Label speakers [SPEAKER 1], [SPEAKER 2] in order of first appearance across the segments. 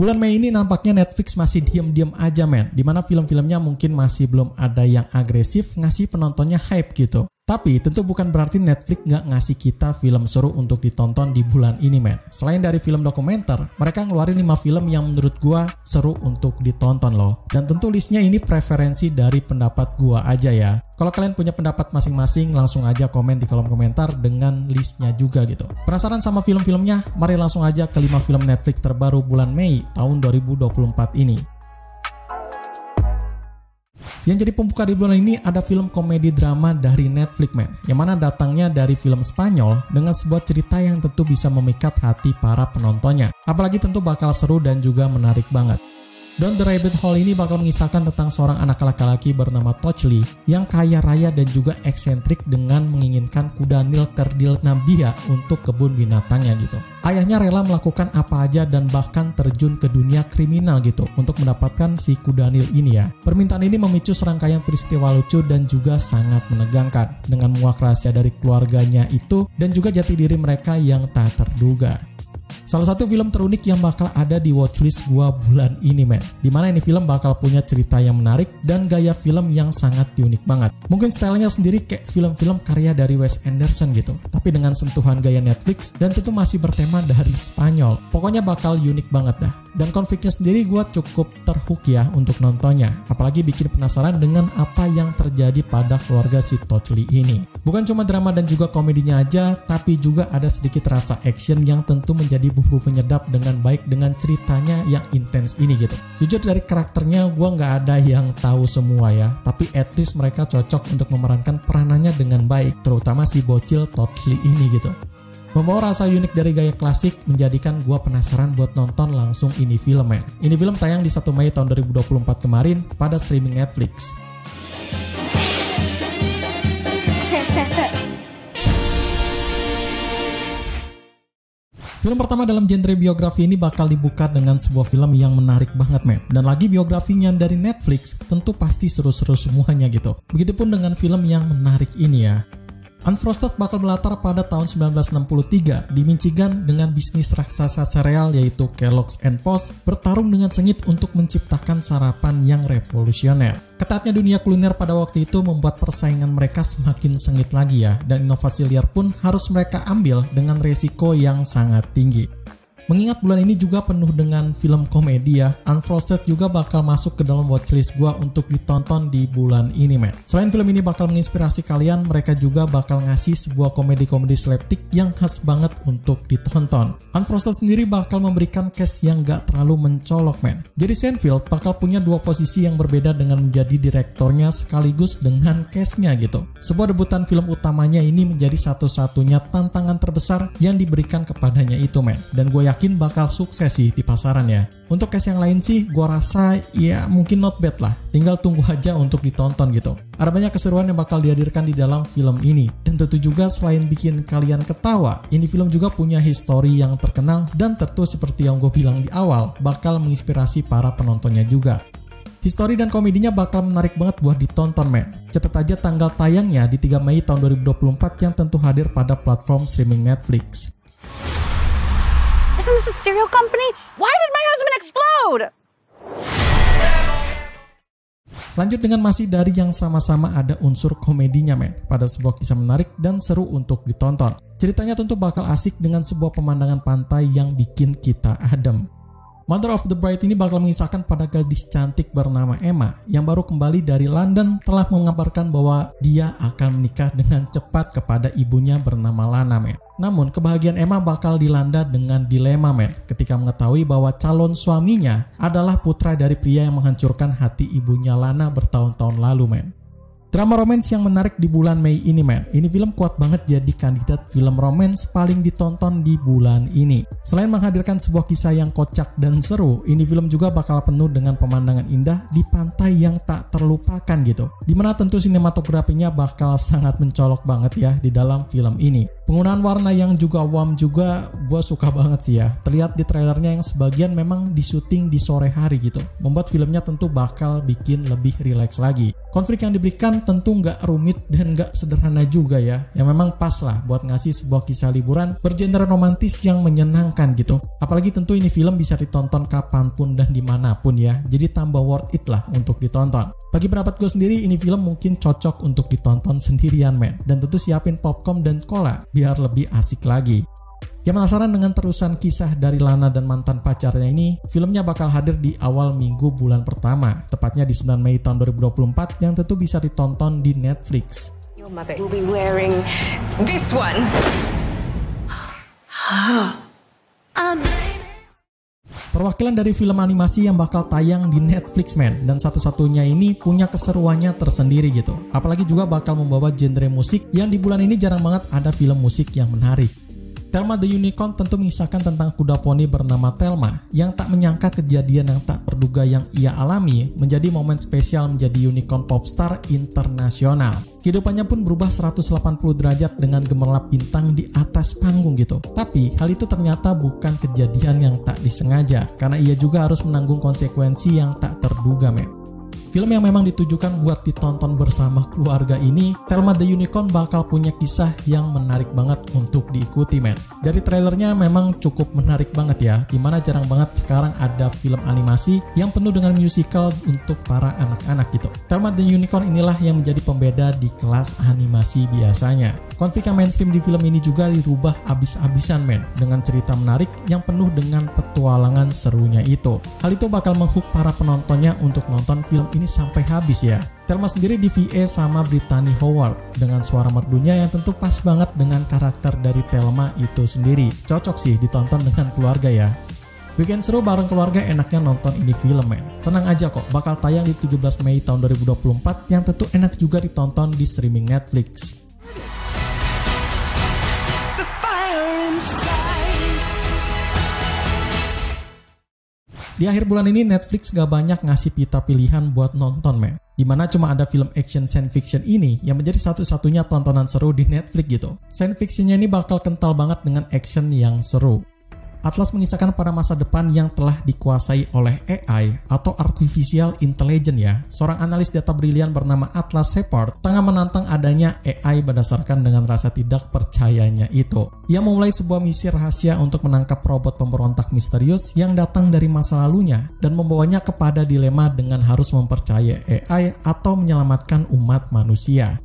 [SPEAKER 1] Bulan Mei ini nampaknya Netflix masih diem-diem aja men, dimana film-filmnya mungkin masih belum ada yang agresif ngasih penontonnya hype gitu. Tapi tentu bukan berarti Netflix nggak ngasih kita film seru untuk ditonton di bulan ini men. Selain dari film dokumenter, mereka ngeluarin 5 film yang menurut gua seru untuk ditonton loh. Dan tentu listnya ini preferensi dari pendapat gua aja ya. Kalau kalian punya pendapat masing-masing, langsung aja komen di kolom komentar dengan listnya juga gitu. Penasaran sama film-filmnya? Mari langsung aja ke 5 film Netflix terbaru bulan Mei tahun 2024 ini. Yang jadi pembuka di bulan ini ada film komedi drama dari Netflix men, yang mana datangnya dari film Spanyol dengan sebuah cerita yang tentu bisa memikat hati para penontonnya. Apalagi tentu bakal seru dan juga menarik banget. Down the Rabbit Hole ini bakal mengisahkan tentang seorang anak laki-laki bernama Tochley yang kaya raya dan juga eksentrik dengan menginginkan kuda Nil Kerdil Nabia untuk kebun binatangnya gitu. Ayahnya rela melakukan apa aja dan bahkan terjun ke dunia kriminal gitu untuk mendapatkan si kuda Nil ini ya. Permintaan ini memicu serangkaian peristiwa lucu dan juga sangat menegangkan dengan menguak rahasia dari keluarganya itu dan juga jati diri mereka yang tak terduga. Salah satu film terunik yang bakal ada di watchlist gua bulan ini men, dimana ini film bakal punya cerita yang menarik dan gaya film yang sangat unik banget. Mungkin stylenya sendiri kayak film-film karya dari Wes Anderson gitu, tapi dengan sentuhan gaya Netflix dan tentu masih bertema dari Spanyol. Pokoknya bakal unik banget dah. Dan konfliknya sendiri gua cukup terhook ya untuk nontonnya, apalagi bikin penasaran dengan apa yang terjadi pada keluarga si Tochley ini. Bukan cuma drama dan juga komedinya aja, tapi juga ada sedikit rasa action yang tentu menjadi bumbu penyedap dengan baik dengan ceritanya yang intens ini gitu. Jujur dari karakternya gue nggak ada yang tahu semua ya, tapi at least mereka cocok untuk memerankan peranannya dengan baik, terutama si bocil Tochley ini gitu. Membawa rasa unik dari gaya klasik menjadikan gue penasaran buat nonton langsung ini film men. Ini film tayang di 1 Mei tahun 2024 kemarin pada streaming Netflix. Film pertama dalam genre biografi ini bakal dibuka dengan sebuah film yang menarik banget men. Dan lagi biografinya dari Netflix, tentu pasti seru-seru semuanya gitu. Begitupun dengan film yang menarik ini ya. Unfrosted bakal berlatar pada tahun 1963 di Michigan dengan bisnis raksasa sereal yaitu Kellogg's and Post bertarung dengan sengit untuk menciptakan sarapan yang revolusioner. Ketatnya dunia kuliner pada waktu itu membuat persaingan mereka semakin sengit lagi ya, dan inovasi liar pun harus mereka ambil dengan resiko yang sangat tinggi. Mengingat bulan ini juga penuh dengan film komedi ya, Unfrosted juga bakal masuk ke dalam watchlist gua untuk ditonton di bulan ini men. Selain film ini bakal menginspirasi kalian, mereka juga bakal ngasih sebuah komedi-komedi slapstick yang khas banget untuk ditonton. Unfrosted sendiri bakal memberikan cast yang gak terlalu mencolok men. Jerry Seinfeld bakal punya 2 posisi yang berbeda dengan menjadi direktornya sekaligus dengan castnya gitu. Sebuah debutan film utamanya ini menjadi satu-satunya tantangan terbesar yang diberikan kepadanya itu men. Dan gue yakin bakal sukses sih di pasaran ya. Untuk case yang lain sih gua rasa ya mungkin not bad lah, tinggal tunggu aja untuk ditonton gitu. Ada banyak keseruan yang bakal dihadirkan di dalam film ini, dan tentu juga selain bikin kalian ketawa, ini film juga punya histori yang terkenal dan tentu seperti yang gue bilang di awal bakal menginspirasi para penontonnya juga. Histori dan komedinya bakal menarik banget buat ditonton men. Catat aja tanggal tayangnya di 3 Mei tahun 2024 yang tentu hadir pada platform streaming Netflix.
[SPEAKER 2] Isn't this a cereal company? Why did my husband explode?
[SPEAKER 1] Lanjut dengan masih dari yang sama-sama ada unsur komedinya men, pada sebuah kisah menarik dan seru untuk ditonton. Ceritanya tentu bakal asik dengan sebuah pemandangan pantai yang bikin kita adem. Mother of the Bride ini bakal mengisahkan pada gadis cantik bernama Emma yang baru kembali dari London telah mengabarkan bahwa dia akan menikah dengan cepat kepada ibunya bernama Lana men. Namun kebahagiaan Emma bakal dilanda dengan dilema men ketika mengetahui bahwa calon suaminya adalah putra dari pria yang menghancurkan hati ibunya Lana bertahun-tahun lalu men. Drama romance yang menarik di bulan Mei ini men. Ini film kuat banget jadi kandidat film romance paling ditonton di bulan ini. Selain menghadirkan sebuah kisah yang kocak dan seru, ini film juga bakal penuh dengan pemandangan indah di pantai yang tak terlupakan gitu. Dimana tentu sinematografinya bakal sangat mencolok banget ya di dalam film ini. Penggunaan warna yang juga warm juga gue suka banget sih ya. Terlihat di trailernya yang sebagian memang disyuting di sore hari gitu. Membuat filmnya tentu bakal bikin lebih rileks lagi. Konflik yang diberikan kan tentu nggak rumit dan nggak sederhana juga ya. Yang memang pas lah buat ngasih sebuah kisah liburan bergenre romantis yang menyenangkan gitu. Apalagi tentu ini film bisa ditonton kapanpun dan dimanapun ya. Jadi tambah worth it lah untuk ditonton. Bagi pendapat gue sendiri, ini film mungkin cocok untuk ditonton sendirian men. Dan tentu siapin popcorn dan cola biar lebih asik lagi. Yang penasaran dengan terusan kisah dari Lana dan mantan pacarnya ini, filmnya bakal hadir di awal minggu bulan pertama, tepatnya di 9 Mei tahun 2024 yang tentu bisa ditonton di Netflix.
[SPEAKER 3] Your mother will be wearing this one.
[SPEAKER 1] Perwakilan dari film animasi yang bakal tayang di Netflix men, dan satu-satunya ini punya keseruannya tersendiri gitu. Apalagi juga bakal membawa genre musik yang di bulan ini jarang banget ada film musik yang menarik. Thelma the Unicorn tentu mengisahkan tentang kuda poni bernama Thelma yang tak menyangka kejadian yang tak terduga yang ia alami menjadi momen spesial menjadi unicorn popstar internasional. Kehidupannya pun berubah 180 derajat dengan gemerlap bintang di atas panggung gitu. Tapi hal itu ternyata bukan kejadian yang tak disengaja karena ia juga harus menanggung konsekuensi yang tak terduga men. Film yang memang ditujukan buat ditonton bersama keluarga ini, Thelma the Unicorn bakal punya kisah yang menarik banget untuk diikuti men. Dari trailernya memang cukup menarik banget ya, dimana jarang banget sekarang ada film animasi yang penuh dengan musical untuk para anak-anak gitu. Thelma the Unicorn inilah yang menjadi pembeda di kelas animasi biasanya. Konflik yang mainstream di film ini juga dirubah abis-abisan men, dengan cerita menarik yang penuh dengan petualangan serunya itu. Hal itu bakal menghook para penontonnya untuk nonton film ini sampai habis ya. Thelma sendiri di VA sama Brittany Howard dengan suara merdunya yang tentu pas banget dengan karakter dari Thelma itu sendiri. Cocok sih ditonton dengan keluarga ya. Weekend seru bareng keluarga enaknya nonton ini film men. Tenang aja kok, bakal tayang di 17 Mei tahun 2024 yang tentu enak juga ditonton di streaming Netflix. Di akhir bulan ini Netflix gak banyak ngasih pita pilihan buat nonton men. Dimana cuma ada film action science fiction ini yang menjadi satu-satunya tontonan seru di Netflix gitu. Science fictionnya ini bakal kental banget dengan action yang seru. Atlas mengisahkan pada masa depan yang telah dikuasai oleh AI atau Artificial Intelligence ya. Seorang analis data brilian bernama Atlas Shepard tengah menantang adanya AI berdasarkan dengan rasa tidak percayanya itu. Ia memulai sebuah misi rahasia untuk menangkap robot pemberontak misterius yang datang dari masa lalunya dan membawanya kepada dilema dengan harus mempercayai AI atau menyelamatkan umat manusia.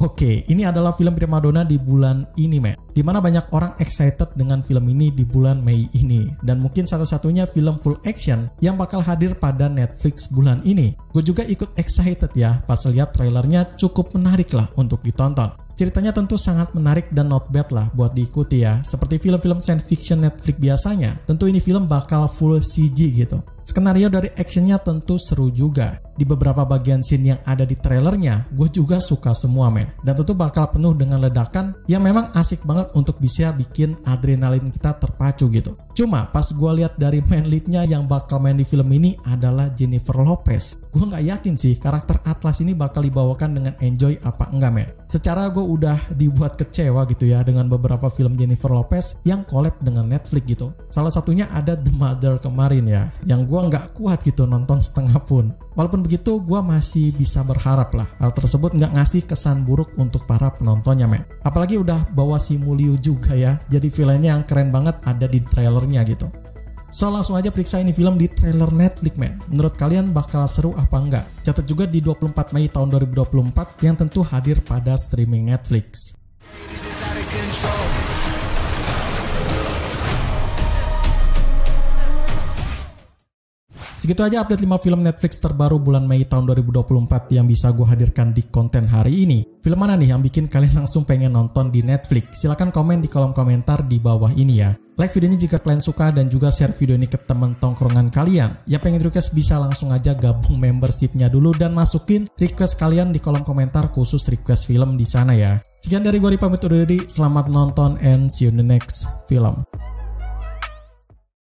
[SPEAKER 1] Oke, ini adalah film primadona di bulan ini men. Dimana banyak orang excited dengan film ini di bulan Mei ini. Dan mungkin satu-satunya film full action yang bakal hadir pada Netflix bulan ini. Gue juga ikut excited ya pas lihat trailernya, cukup menarik lah untuk ditonton. Ceritanya tentu sangat menarik dan not bad lah buat diikuti ya. Seperti film-film science fiction Netflix biasanya, tentu ini film bakal full CG gitu. Skenario dari actionnya tentu seru juga. Di beberapa bagian scene yang ada di trailernya, gue juga suka semua men. Dan tentu bakal penuh dengan ledakan yang memang asik banget untuk bisa bikin adrenalin kita terpacu gitu. Cuma pas gue lihat dari main leadnya yang bakal main di film ini adalah Jennifer Lopez. Gue gak yakin sih karakter Atlas ini bakal dibawakan dengan enjoy apa enggak men. Secara gue udah dibuat kecewa gitu ya dengan beberapa film Jennifer Lopez yang collab dengan Netflix gitu. Salah satunya ada The Mother kemarin ya, yang gue gak kuat gitu nonton setengah pun. Walaupun begitu, gue masih bisa berharap lah hal tersebut nggak ngasih kesan buruk untuk para penontonnya men. Apalagi udah bawa Simu Liu juga ya, jadi villainnya yang keren banget ada di trailernya gitu. So langsung aja periksa ini film di trailer Netflix men. Menurut kalian bakal seru apa enggak? Catat juga di 24 Mei tahun 2024 yang tentu hadir pada streaming Netflix. Segitu aja update 5 film Netflix terbaru bulan Mei tahun 2024 yang bisa gue hadirkan di konten hari ini. Film mana nih yang bikin kalian langsung pengen nonton di Netflix? Silahkan komen di kolom komentar di bawah ini ya. Like videonya jika kalian suka dan juga share video ini ke teman tongkrongan kalian. Yang pengen request bisa langsung aja gabung membershipnya dulu dan masukin request kalian di kolom komentar khusus request film di sana ya. Sekian dari gue, pamit undur diri. Selamat nonton and see you in the next film.